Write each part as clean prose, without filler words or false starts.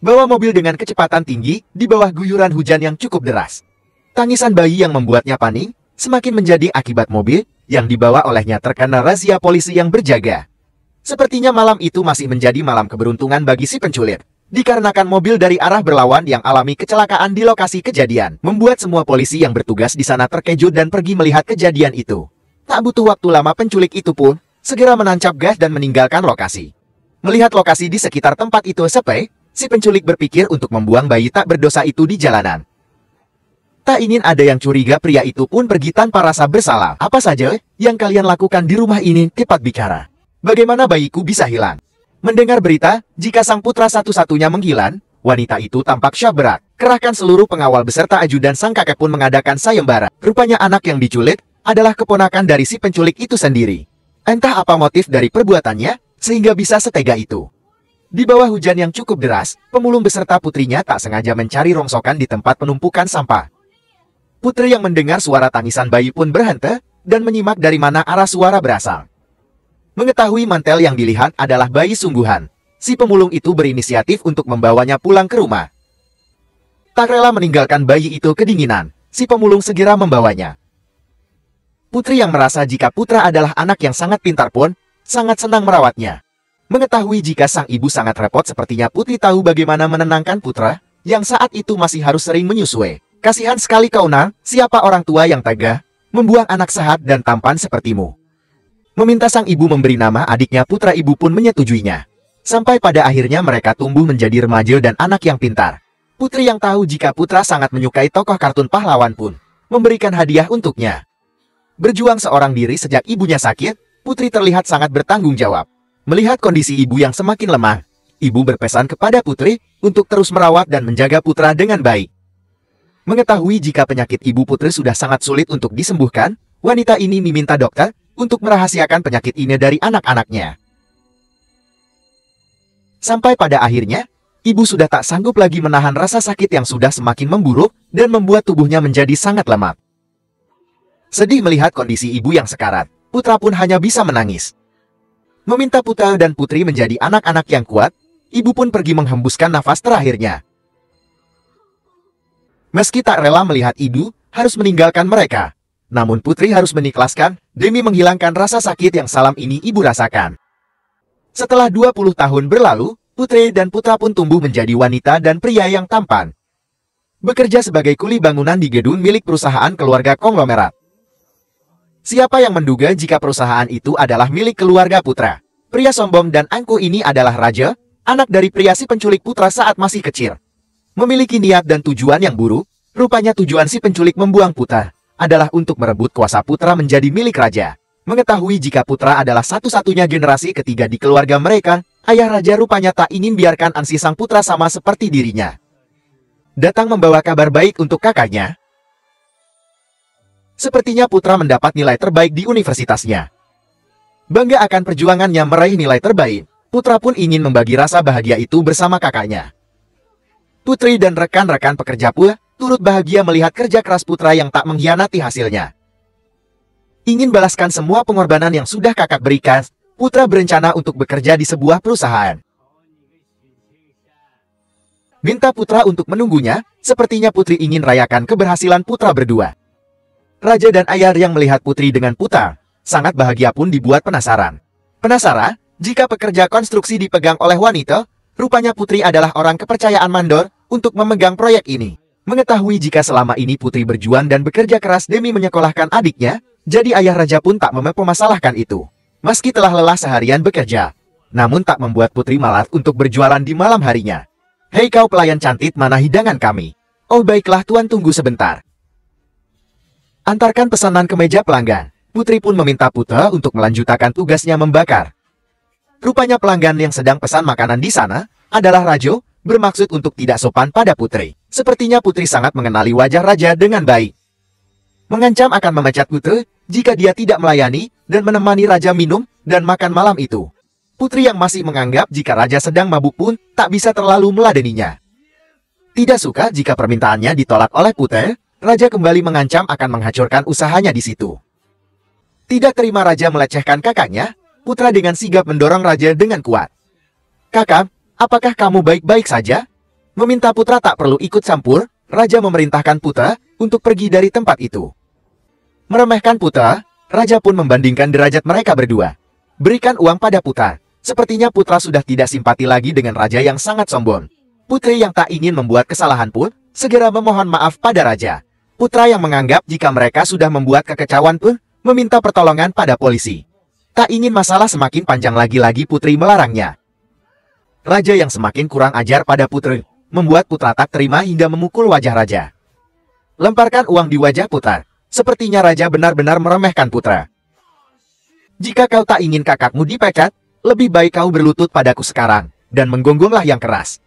bawa mobil dengan kecepatan tinggi di bawah guyuran hujan yang cukup deras. Tangisan bayi yang membuatnya panik semakin menjadi akibat mobil yang dibawa olehnya terkena razia polisi yang berjaga. Sepertinya malam itu masih menjadi malam keberuntungan bagi si penculik. Dikarenakan mobil dari arah berlawan yang alami kecelakaan di lokasi kejadian, membuat semua polisi yang bertugas di sana terkejut dan pergi melihat kejadian itu. Tak butuh waktu lama penculik itu pun segera menancap gas dan meninggalkan lokasi. Melihat lokasi di sekitar tempat itu sepi, si penculik berpikir untuk membuang bayi tak berdosa itu di jalanan. Tak ingin ada yang curiga, pria itu pun pergi tanpa rasa bersalah. Apa saja yang kalian lakukan di rumah ini? Cepat bicara. Bagaimana bayiku bisa hilang? Mendengar berita, jika sang putra satu-satunya menghilang, wanita itu tampak syok berat. Kerahkan seluruh pengawal beserta ajudan sang kakek pun mengadakan sayembara. Rupanya anak yang diculik adalah keponakan dari si penculik itu sendiri. Entah apa motif dari perbuatannya, sehingga bisa setega itu. Di bawah hujan yang cukup deras, pemulung beserta putrinya tak sengaja mencari rongsokan di tempat penumpukan sampah. Putri yang mendengar suara tangisan bayi pun berhenti, dan menyimak dari mana arah suara berasal. Mengetahui mantel yang dilihat adalah bayi sungguhan, si pemulung itu berinisiatif untuk membawanya pulang ke rumah. Tak rela meninggalkan bayi itu kedinginan, si pemulung segera membawanya. Putri yang merasa jika putra adalah anak yang sangat pintar pun, sangat senang merawatnya. Mengetahui jika sang ibu sangat repot, sepertinya Putri tahu bagaimana menenangkan putra, yang saat itu masih harus sering menyusui. Kasihan sekali kau nak, siapa orang tua yang tega membuang anak sehat dan tampan sepertimu. Meminta sang ibu memberi nama adiknya, putra ibu pun menyetujuinya. Sampai pada akhirnya mereka tumbuh menjadi remaja dan anak yang pintar. Putri yang tahu jika putra sangat menyukai tokoh kartun pahlawan pun memberikan hadiah untuknya. Berjuang seorang diri sejak ibunya sakit, Putri terlihat sangat bertanggung jawab. Melihat kondisi ibu yang semakin lemah, ibu berpesan kepada Putri untuk terus merawat dan menjaga putra dengan baik. Mengetahui jika penyakit ibu Putri sudah sangat sulit untuk disembuhkan, wanita ini meminta dokter untuk merahasiakan penyakit ini dari anak-anaknya. Sampai pada akhirnya, ibu sudah tak sanggup lagi menahan rasa sakit yang sudah semakin memburuk dan membuat tubuhnya menjadi sangat lemah. Sedih melihat kondisi ibu yang sekarat, putra pun hanya bisa menangis. Meminta putra dan putri menjadi anak-anak yang kuat, ibu pun pergi menghembuskan nafas terakhirnya. Meski tak rela melihat ibu harus meninggalkan mereka, namun Putri harus mengikhlaskan demi menghilangkan rasa sakit yang salam ini ibu rasakan. Setelah 20 tahun berlalu, Putri dan putra pun tumbuh menjadi wanita dan pria yang tampan. Bekerja sebagai kuli bangunan di gedung milik perusahaan keluarga konglomerat. Siapa yang menduga jika perusahaan itu adalah milik keluarga putra? Pria sombong dan angkuh ini adalah Raja, anak dari pria si penculik putra saat masih kecil. Memiliki niat dan tujuan yang buruk, rupanya tujuan si penculik membuang putra adalah untuk merebut kuasa putra menjadi milik raja. Mengetahui jika putra adalah satu-satunya generasi ketiga di keluarga mereka, ayah raja rupanya tak ingin biarkan ansih sang putra sama seperti dirinya. Datang membawa kabar baik untuk kakaknya. Sepertinya putra mendapat nilai terbaik di universitasnya. Bangga akan perjuangannya meraih nilai terbaik, putra pun ingin membagi rasa bahagia itu bersama kakaknya. Putri dan rekan-rekan pekerja pula turut bahagia melihat kerja keras putra yang tak mengkhianati hasilnya. Ingin balaskan semua pengorbanan yang sudah kakak berikan, putra berencana untuk bekerja di sebuah perusahaan. Minta putra untuk menunggunya, sepertinya Putri ingin rayakan keberhasilan putra berdua. Raja dan ayah yang melihat Putri dengan putra, sangat bahagia pun dibuat penasaran. Penasaran, jika pekerja konstruksi dipegang oleh wanita, rupanya Putri adalah orang kepercayaan mandor untuk memegang proyek ini. Mengetahui jika selama ini Putri berjuang dan bekerja keras demi menyekolahkan adiknya, jadi ayah raja pun tak mempermasalahkan itu. Meski telah lelah seharian bekerja, namun tak membuat Putri malas untuk berjualan di malam harinya. Hei kau pelayan cantik, mana hidangan kami? Oh baiklah tuan, tunggu sebentar. Antarkan pesanan ke meja pelanggan. Putri pun meminta putra untuk melanjutkan tugasnya membakar. Rupanya pelanggan yang sedang pesan makanan di sana adalah Raja, bermaksud untuk tidak sopan pada Putri. Sepertinya Putri sangat mengenali wajah raja dengan baik. Mengancam akan memecat Putri jika dia tidak melayani dan menemani raja minum dan makan malam itu. Putri yang masih menganggap jika raja sedang mabuk pun tak bisa terlalu meladeninya. Tidak suka jika permintaannya ditolak oleh Putri, raja kembali mengancam akan menghancurkan usahanya di situ. Tidak terima raja melecehkan kakaknya, putra dengan sigap mendorong raja dengan kuat. Kakak, apakah kamu baik-baik saja? Meminta putra tak perlu ikut campur, raja memerintahkan putra untuk pergi dari tempat itu. Meremehkan putra, raja pun membandingkan derajat mereka berdua. Berikan uang pada putra. Sepertinya putra sudah tidak simpati lagi dengan raja yang sangat sombong. Putri yang tak ingin membuat kesalahan pun segera memohon maaf pada raja. Putra yang menganggap jika mereka sudah membuat kekacauan pun meminta pertolongan pada polisi. Tak ingin masalah semakin panjang lagi putri melarangnya. Raja yang semakin kurang ajar pada putri membuat putra tak terima hingga memukul wajah raja. Lemparkan uang di wajah putra. Sepertinya raja benar-benar meremehkan putra. Jika kau tak ingin kakakmu dipecat, lebih baik kau berlutut padaku sekarang, dan menggonggonglah yang keras.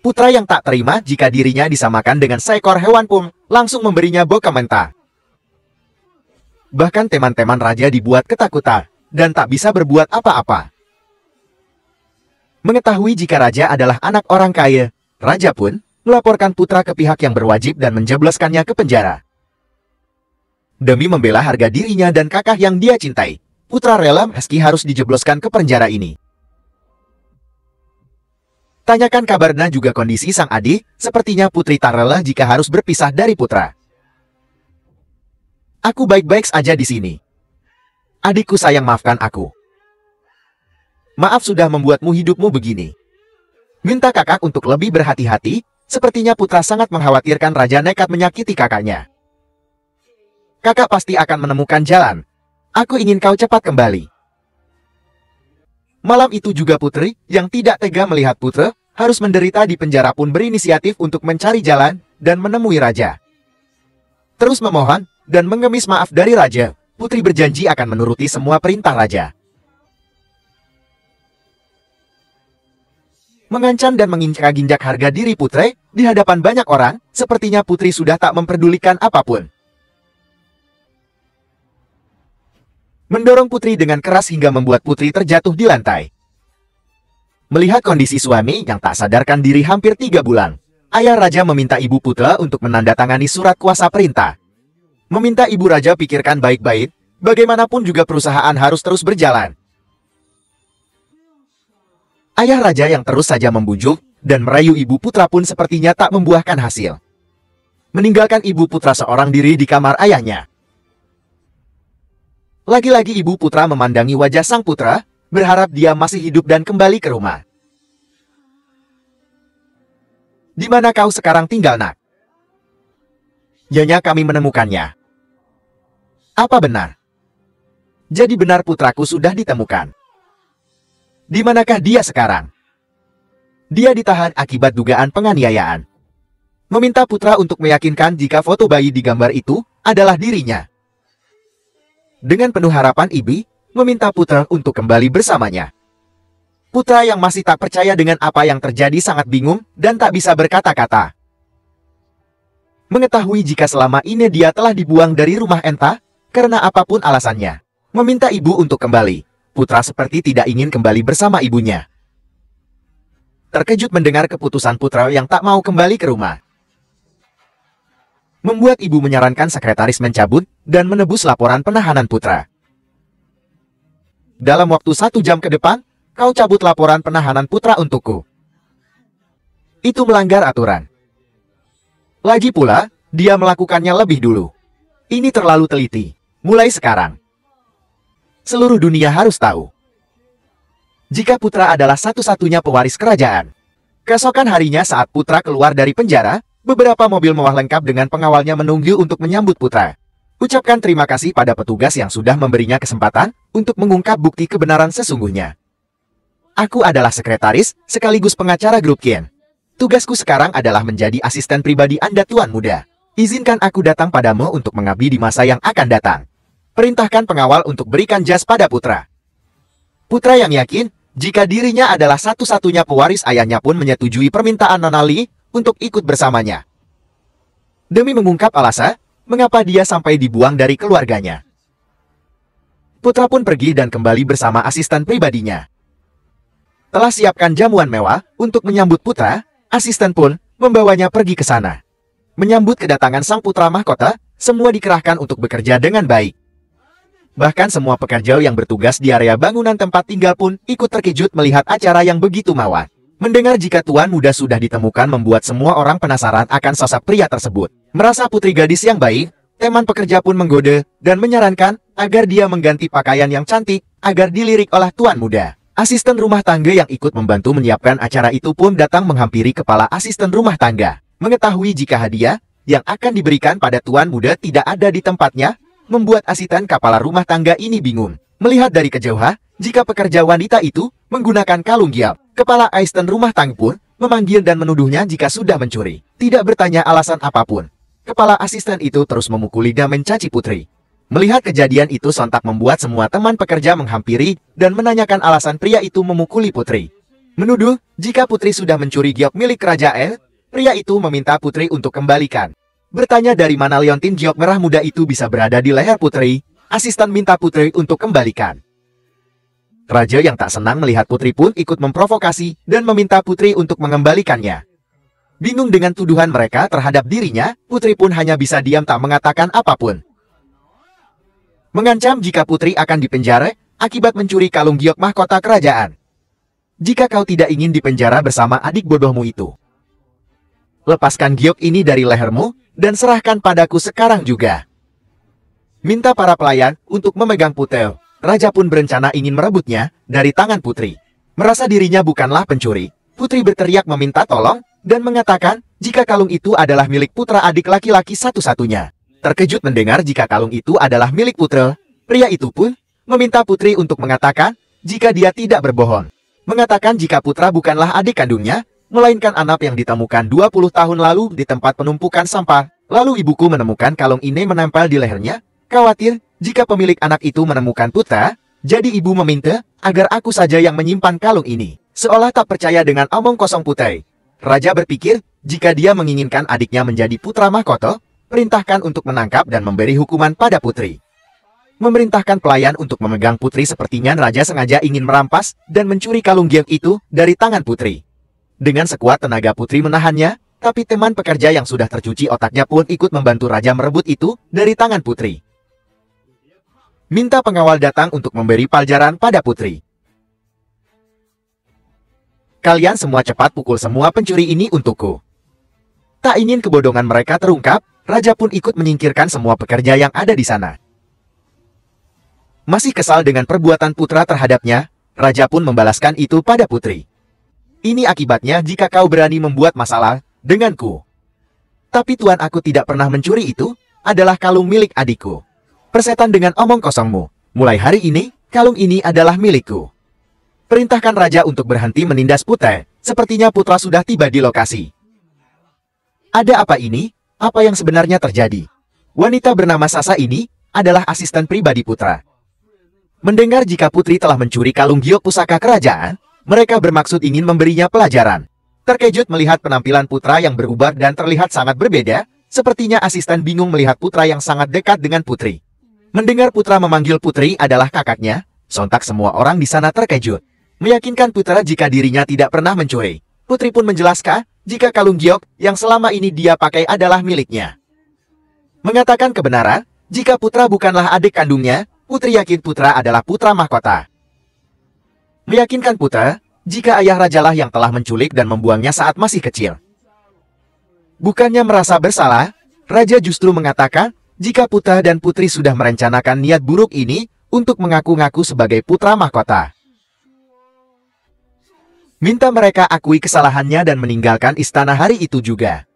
Putra yang tak terima jika dirinya disamakan dengan seekor hewan pun, langsung memberinya komentar. Bahkan teman-teman raja dibuat ketakutan, dan tak bisa berbuat apa-apa. Mengetahui jika raja adalah anak orang kaya, raja pun melaporkan putra ke pihak yang berwajib dan menjebloskannya ke penjara. Demi membela harga dirinya dan kakak yang dia cintai, putra rela meski harus dijebloskan ke penjara ini. Tanyakan kabarnya juga kondisi sang adik, sepertinya putri tak rela jika harus berpisah dari putra. Aku baik-baik saja di sini. Adikku sayang, maafkan aku. Maaf sudah membuatmu hidupmu begini. Minta kakak untuk lebih berhati-hati, sepertinya putra sangat mengkhawatirkan raja nekat menyakiti kakaknya. Kakak pasti akan menemukan jalan. Aku ingin kau cepat kembali. Malam itu juga putri, yang tidak tega melihat putra harus menderita di penjara pun berinisiatif untuk mencari jalan dan menemui raja. Terus memohon dan mengemis maaf dari raja, putri berjanji akan menuruti semua perintah raja. Mengancam dan menginjak-injak harga diri putri di hadapan banyak orang, sepertinya putri sudah tak memperdulikan apapun. Mendorong putri dengan keras hingga membuat putri terjatuh di lantai. Melihat kondisi suami yang tak sadarkan diri hampir 3 bulan, ayah raja meminta ibu putra untuk menandatangani surat kuasa perintah. Meminta ibu raja pikirkan baik-baik, bagaimanapun juga perusahaan harus terus berjalan. Ayah raja yang terus saja membujuk dan merayu ibu putra pun sepertinya tak membuahkan hasil. Meninggalkan ibu putra seorang diri di kamar ayahnya. Lagi-lagi ibu putra memandangi wajah sang putra, berharap dia masih hidup dan kembali ke rumah. Di mana kau sekarang tinggal, nak? Nyonya, kami menemukannya. Apa benar? Jadi benar putraku sudah ditemukan. Di manakah dia sekarang? Dia ditahan akibat dugaan penganiayaan. Meminta putra untuk meyakinkan jika foto bayi di gambar itu adalah dirinya. Dengan penuh harapan ibu, meminta putra untuk kembali bersamanya. Putra yang masih tak percaya dengan apa yang terjadi sangat bingung dan tak bisa berkata-kata. Mengetahui jika selama ini dia telah dibuang dari rumah entah, karena apapun alasannya. Meminta ibu untuk kembali. Putra seperti tidak ingin kembali bersama ibunya. Terkejut mendengar keputusan putra yang tak mau kembali ke rumah. Membuat ibu menyarankan sekretaris mencabut dan menebus laporan penahanan putra. Dalam waktu 1 jam ke depan, kau cabut laporan penahanan putra untukku. Itu melanggar aturan. Lagi pula, dia melakukannya lebih dulu. Ini terlalu teliti. Mulai sekarang, seluruh dunia harus tahu. Jika putra adalah satu-satunya pewaris kerajaan. Keesokan harinya saat putra keluar dari penjara, beberapa mobil mewah lengkap dengan pengawalnya menunggu untuk menyambut putra. Ucapkan terima kasih pada petugas yang sudah memberinya kesempatan untuk mengungkap bukti kebenaran sesungguhnya. Aku adalah sekretaris, sekaligus pengacara grup Kian. Tugasku sekarang adalah menjadi asisten pribadi Anda, Tuan Muda. Izinkan aku datang padamu untuk mengabdi di masa yang akan datang. Perintahkan pengawal untuk berikan jas pada putra. Putra yang yakin, jika dirinya adalah satu-satunya pewaris ayahnya pun menyetujui permintaan Nonali untuk ikut bersamanya. Demi mengungkap alasan, mengapa dia sampai dibuang dari keluarganya. Putra pun pergi dan kembali bersama asisten pribadinya. Telah siapkan jamuan mewah untuk menyambut putra, asisten pun membawanya pergi ke sana. Menyambut kedatangan sang putra mahkota, semua dikerahkan untuk bekerja dengan baik. Bahkan semua pekerja yang bertugas di area bangunan tempat tinggal pun ikut terkejut melihat acara yang begitu mawar. Mendengar jika tuan muda sudah ditemukan membuat semua orang penasaran akan sosok pria tersebut. Merasa putri gadis yang baik, teman pekerja pun menggoda dan menyarankan agar dia mengganti pakaian yang cantik agar dilirik oleh tuan muda. Asisten rumah tangga yang ikut membantu menyiapkan acara itu pun datang menghampiri kepala asisten rumah tangga. Mengetahui jika hadiah yang akan diberikan pada tuan muda tidak ada di tempatnya, membuat asisten kepala rumah tangga ini bingung. Melihat dari kejauhan, jika pekerja wanita itu menggunakan kalung giok, kepala asisten rumah tangga pun memanggil dan menuduhnya jika sudah mencuri. Tidak bertanya alasan apapun, kepala asisten itu terus memukuli dan mencaci putri. Melihat kejadian itu sontak membuat semua teman pekerja menghampiri dan menanyakan alasan pria itu memukuli putri. Menuduh jika putri sudah mencuri giok milik kerajaan, pria itu meminta putri untuk kembalikan. Bertanya dari mana liontin giok merah muda itu bisa berada di leher putri, asisten minta putri untuk kembalikan. Raja yang tak senang melihat putri pun ikut memprovokasi dan meminta putri untuk mengembalikannya. Bingung dengan tuduhan mereka terhadap dirinya, putri pun hanya bisa diam tak mengatakan apapun. Mengancam jika putri akan dipenjara akibat mencuri kalung giok mahkota kerajaan. Jika kau tidak ingin dipenjara bersama adik bodohmu itu, lepaskan giok ini dari lehermu dan serahkan padaku sekarang juga. Minta para pelayan untuk memegang putri. Raja pun berencana ingin merebutnya dari tangan putri. Merasa dirinya bukanlah pencuri, putri berteriak meminta tolong dan mengatakan jika kalung itu adalah milik putra adik laki-laki satu-satunya. Terkejut mendengar jika kalung itu adalah milik putra, pria itu pun meminta putri untuk mengatakan jika dia tidak berbohong. Mengatakan jika putra bukanlah adik kandungnya, melainkan anak yang ditemukan 20 tahun lalu di tempat penumpukan sampah. Lalu ibuku menemukan kalung ini menempel di lehernya. Khawatir jika pemilik anak itu menemukan putra, jadi ibu meminta agar aku saja yang menyimpan kalung ini. Seolah tak percaya dengan omong kosong putri. Raja berpikir jika dia menginginkan adiknya menjadi putra mahkota, perintahkan untuk menangkap dan memberi hukuman pada putri. Memerintahkan pelayan untuk memegang putri sepertinya raja sengaja ingin merampas dan mencuri kalung giok itu dari tangan putri. Dengan sekuat tenaga putri menahannya, tapi teman pekerja yang sudah tercuci otaknya pun ikut membantu raja merebut itu dari tangan putri. Minta pengawal datang untuk memberi pelajaran pada putri. Kalian semua cepat pukul semua pencuri ini untukku. Tak ingin kebodohan mereka terungkap, raja pun ikut menyingkirkan semua pekerja yang ada di sana. Masih kesal dengan perbuatan putra terhadapnya, raja pun membalaskan itu pada putri. Ini akibatnya jika kau berani membuat masalah denganku. Tapi tuan aku tidak pernah mencuri itu, adalah kalung milik adikku. Persetan dengan omong kosongmu. Mulai hari ini, kalung ini adalah milikku. Perintahkan raja untuk berhenti menindas putra. Sepertinya putra sudah tiba di lokasi. Ada apa ini? Apa yang sebenarnya terjadi? Wanita bernama Sasa ini adalah asisten pribadi putra. Mendengar jika putri telah mencuri kalung giok pusaka kerajaan, mereka bermaksud ingin memberinya pelajaran. Terkejut melihat penampilan putra yang berubah dan terlihat sangat berbeda, sepertinya asisten bingung melihat putra yang sangat dekat dengan putri. Mendengar putra memanggil putri adalah kakaknya, sontak semua orang di sana terkejut. Meyakinkan putra jika dirinya tidak pernah mencuri. Putri pun menjelaskan jika kalung giok yang selama ini dia pakai adalah miliknya. Mengatakan kebenaran, jika putra bukanlah adik kandungnya, putri yakin putra adalah putra mahkota. Meyakinkan putra jika ayah rajalah yang telah menculik dan membuangnya saat masih kecil. Bukannya merasa bersalah, raja justru mengatakan jika putra dan putri sudah merencanakan niat buruk ini untuk mengaku-ngaku sebagai putra mahkota. Minta mereka akui kesalahannya dan meninggalkan istana hari itu juga.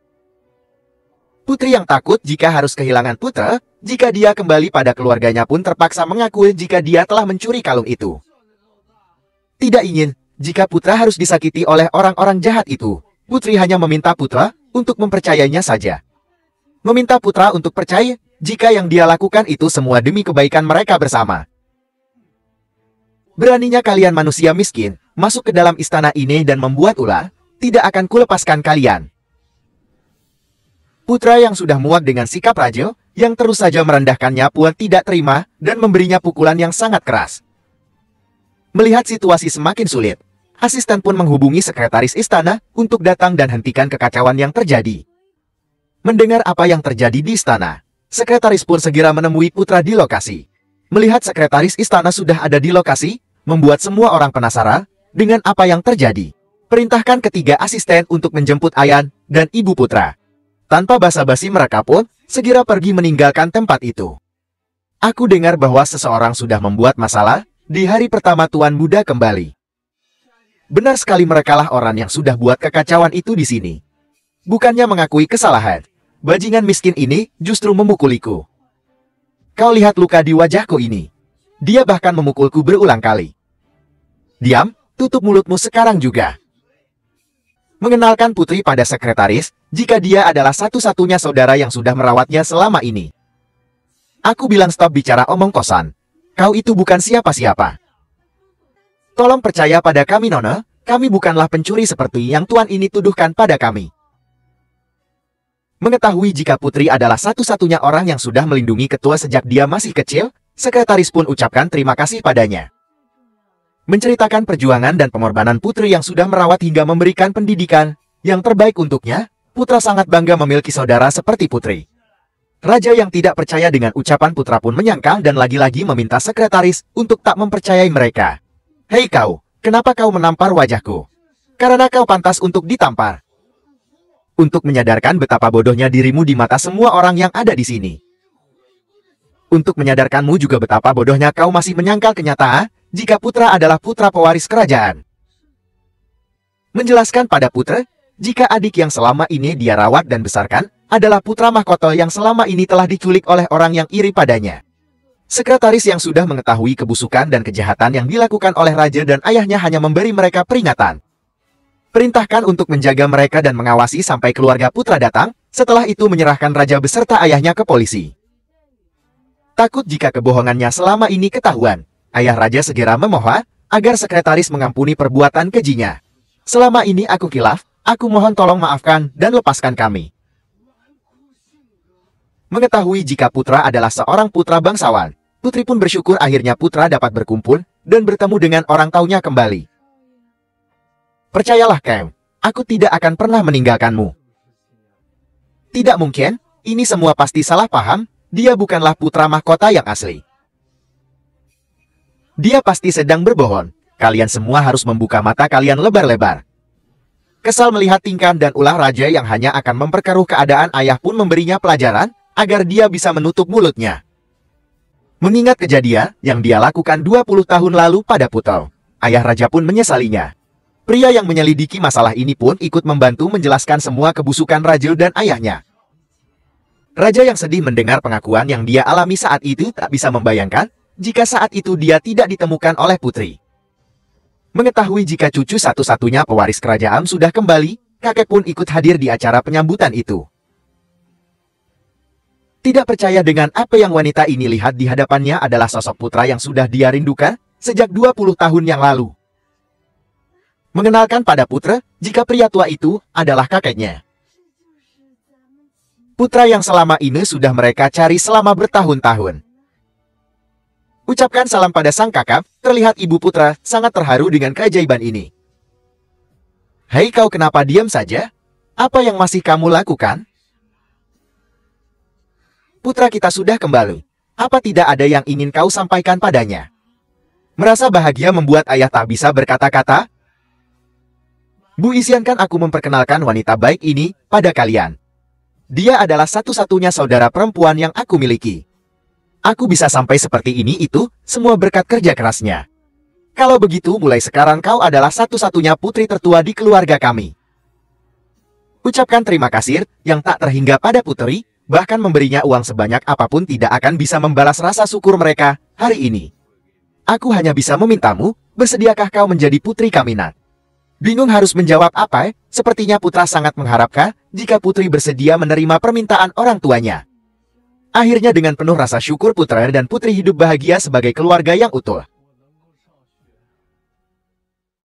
Putri yang takut jika harus kehilangan putra, jika dia kembali pada keluarganya pun terpaksa mengakui jika dia telah mencuri kalung itu. Tidak ingin jika putra harus disakiti oleh orang-orang jahat itu, putri hanya meminta putra untuk mempercayainya saja. Meminta putra untuk percaya jika yang dia lakukan itu semua demi kebaikan mereka bersama. Beraninya kalian manusia miskin masuk ke dalam istana ini dan membuat ulah, tidak akan kulepaskan kalian. Putra yang sudah muak dengan sikap raja, yang terus saja merendahkannya pun tidak terima dan memberinya pukulan yang sangat keras. Melihat situasi semakin sulit, asisten pun menghubungi sekretaris istana untuk datang dan hentikan kekacauan yang terjadi. Mendengar apa yang terjadi di istana, sekretaris pun segera menemui putra di lokasi. Melihat sekretaris istana sudah ada di lokasi, membuat semua orang penasaran dengan apa yang terjadi. Perintahkan ketiga asisten untuk menjemput Ayan dan Ibu Putra. Tanpa basa-basi mereka pun segera pergi meninggalkan tempat itu. Aku dengar bahwa seseorang sudah membuat masalah di hari pertama Tuan Muda kembali. Benar sekali, merekalah orang yang sudah buat kekacauan itu di sini. Bukannya mengakui kesalahan, bajingan miskin ini justru memukuliku. Kau lihat luka di wajahku ini. Dia bahkan memukulku berulang kali. Diam, tutup mulutmu sekarang juga. Mengenalkan Putri pada sekretaris, jika dia adalah satu-satunya saudara yang sudah merawatnya selama ini. Aku bilang stop bicara omong kosan. Kau itu bukan siapa-siapa. Tolong percaya pada kami, Nona. Kami bukanlah pencuri seperti yang Tuan ini tuduhkan pada kami. Mengetahui jika Putri adalah satu-satunya orang yang sudah melindungi ketua sejak dia masih kecil, sekretaris pun ucapkan terima kasih padanya. Menceritakan perjuangan dan pengorbanan Putri yang sudah merawat hingga memberikan pendidikan yang terbaik untuknya, Putra sangat bangga memiliki saudara seperti Putri. Raja yang tidak percaya dengan ucapan Putra pun menyangkal dan lagi-lagi meminta sekretaris untuk tak mempercayai mereka. Hei kau, kenapa kau menampar wajahku? Karena kau pantas untuk ditampar. Untuk menyadarkan betapa bodohnya dirimu di mata semua orang yang ada di sini. Untuk menyadarkanmu juga betapa bodohnya kau masih menyangkal kenyataan jika Putra adalah putra pewaris kerajaan. Menjelaskan pada Putra, jika adik yang selama ini dia rawat dan besarkan adalah putra mahkota yang selama ini telah diculik oleh orang yang iri padanya. Sekretaris yang sudah mengetahui kebusukan dan kejahatan yang dilakukan oleh raja dan ayahnya hanya memberi mereka peringatan. Perintahkan untuk menjaga mereka dan mengawasi sampai keluarga Putra datang, setelah itu menyerahkan raja beserta ayahnya ke polisi. Takut jika kebohongannya selama ini ketahuan, ayah raja segera memohon agar sekretaris mengampuni perbuatan kejinya. Selama ini aku kilaf, aku mohon tolong maafkan dan lepaskan kami. Mengetahui jika Putra adalah seorang putra bangsawan, Putri pun bersyukur akhirnya Putra dapat berkumpul dan bertemu dengan orang tuanya kembali. Percayalah, Kang, aku tidak akan pernah meninggalkanmu. Tidak mungkin, ini semua pasti salah paham, dia bukanlah putra mahkota yang asli. Dia pasti sedang berbohong, kalian semua harus membuka mata kalian lebar-lebar. Kesal melihat tingkah dan ulah raja yang hanya akan memperkeruh keadaan, ayah pun memberinya pelajaran, agar dia bisa menutup mulutnya. Mengingat kejadian yang dia lakukan 20 tahun lalu pada Putra, ayah raja pun menyesalinya. Pria yang menyelidiki masalah ini pun ikut membantu menjelaskan semua kebusukan raja dan ayahnya. Raja yang sedih mendengar pengakuan yang dia alami saat itu tak bisa membayangkan jika saat itu dia tidak ditemukan oleh Putri. Mengetahui jika cucu satu-satunya pewaris kerajaan sudah kembali, kakek pun ikut hadir di acara penyambutan itu. Tidak percaya dengan apa yang wanita ini lihat di hadapannya adalah sosok Putra yang sudah dia rindukan sejak 20 tahun yang lalu. Mengenalkan pada Putra jika pria tua itu adalah kakeknya. Putra yang selama ini sudah mereka cari selama bertahun-tahun. Ucapkan salam pada sang kakak, terlihat Ibu Putra sangat terharu dengan keajaiban ini. Hei kau, kenapa diam saja? Apa yang masih kamu lakukan? Putra kita sudah kembali. Apa tidak ada yang ingin kau sampaikan padanya? Merasa bahagia membuat ayah tak bisa berkata-kata? Bu, izinkan aku memperkenalkan wanita baik ini pada kalian. Dia adalah satu-satunya saudara perempuan yang aku miliki. Aku bisa sampai seperti ini itu semua berkat kerja kerasnya. Kalau begitu, mulai sekarang kau adalah satu-satunya putri tertua di keluarga kami. Ucapkan terima kasih yang tak terhingga pada Putri, bahkan memberinya uang sebanyak apapun tidak akan bisa membalas rasa syukur mereka hari ini. Aku hanya bisa memintamu, bersediakah kau menjadi putri kami, Nak? Bingung harus menjawab apa, sepertinya Putra sangat mengharapkan jika Putri bersedia menerima permintaan orang tuanya. Akhirnya dengan penuh rasa syukur Putra dan Putri hidup bahagia sebagai keluarga yang utuh.